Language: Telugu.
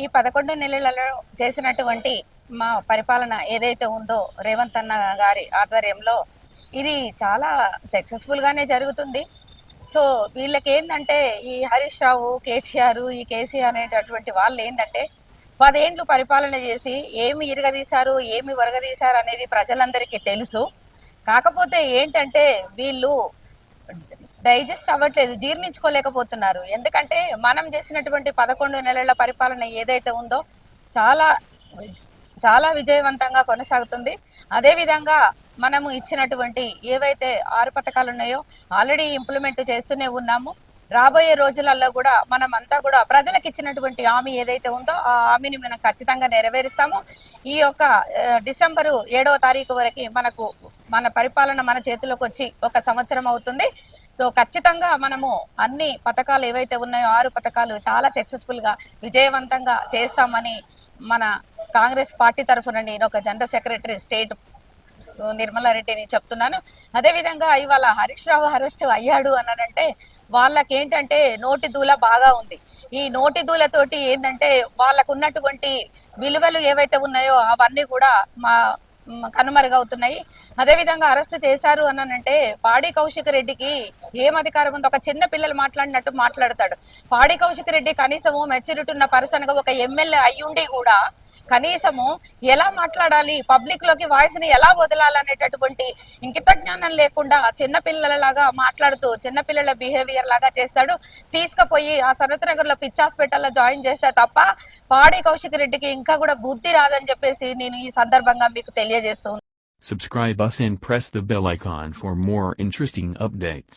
ఈ 11 నెలలలో చేసినటువంటి మా పరిపాలన ఏదైతే ఉందో రేవంత్ అన్న గారి ఆధ్వర్యంలో ఇది చాలా సక్సెస్ఫుల్గానే జరుగుతుంది. సో వీళ్ళకి ఏంటంటే ఈ హరీష్ రావు, కేటీఆర్, ఈ కేసీఆర్ అనేటటువంటి వాళ్ళు ఏంటంటే 10 ఏండ్లు పరిపాలన చేసి ఏమి ఇరగదీశారు, ఏమి ఒరగదీశారు అనేది ప్రజలందరికీ తెలుసు. కాకపోతే ఏంటంటే వీళ్ళు డైజెస్ట్ అవ్వట్లేదు, జీర్ణించుకోలేకపోతున్నారు. ఎందుకంటే మనం చేసినటువంటి 11 నెలల పరిపాలన ఏదైతే ఉందో చాలా చాలా విజయవంతంగా కొనసాగుతుంది. అదేవిధంగా మనము ఇచ్చినటువంటి ఏవైతే 6 పథకాలు ఉన్నాయో ఆల్రెడీ ఇంప్లిమెంట్ చేస్తూనే ఉన్నాము. రాబోయే రోజులలో కూడా మనం అంతా కూడా ప్రజలకు ఇచ్చినటువంటి హామీ ఏదైతే ఉందో ఆ హామీని మనం ఖచ్చితంగా నెరవేరుస్తాము. ఈ యొక్క డిసెంబరు 7వ తారీఖు వరకు మన పరిపాలన మన చేతిలోకి వచ్చి 1 సంవత్సరం అవుతుంది. సో ఖచ్చితంగా మనము అన్ని పథకాలు ఏవైతే ఉన్నాయో 6 పథకాలు చాలా సక్సెస్ఫుల్గా విజయవంతంగా చేస్తామని మన కాంగ్రెస్ పార్టీ తరఫున నేను ఒక జనరల్ సెక్రటరీ స్టేట్ నిర్మలారెడ్డిని చెప్తున్నాను. అదేవిధంగా ఇవాళ హరీష్ రావు అరెస్ట్ అయ్యాడు అనంటే వాళ్ళకేంటంటే నోటి దూల బాగా ఉంది. ఈ నోటి దూలతోటి ఏంటంటే వాళ్ళకు ఉన్నటువంటి విలువలు ఏవైతే ఉన్నాయో అవన్నీ కూడా కనుమరుగవుతున్నాయి. అదేవిధంగా అరెస్ట్ చేశారు అనంటే పాడి కౌశిక్ రెడ్డికి ఏం అధికారం ఉందో, ఒక చిన్న పిల్లలు మాట్లాడినట్టు మాట్లాడతాడు. పాడి కౌశిక్ రెడ్డి కనీసము మెచ్యూరిటీ ఉన్న పర్సన్గా ఒక ఎమ్మెల్యే అయ్యుండి కూడా కనీసము ఎలా మాట్లాడాలి, పబ్లిక్ లోకి వాయిస్ ని ఎలా వదలాలనేటటువంటి ఇంకిత జ్ఞానం లేకుండా చిన్నపిల్లలలాగా మాట్లాడుతూ చిన్నపిల్లల బిహేవియర్ లాగా చేస్తాడు. తీసుకుపోయి ఆ సనత్ నగర్ లో పిచ్ హాస్పిటల్లో జాయిన్ చేస్తే తప్ప పాడి కౌశిక్ రెడ్డికి ఇంకా కూడా బుద్ధి రాదని చెప్పేసి నేను ఈ సందర్భంగా మీకు తెలియజేస్తూ Subscribe us and press the bell icon for more interesting updates.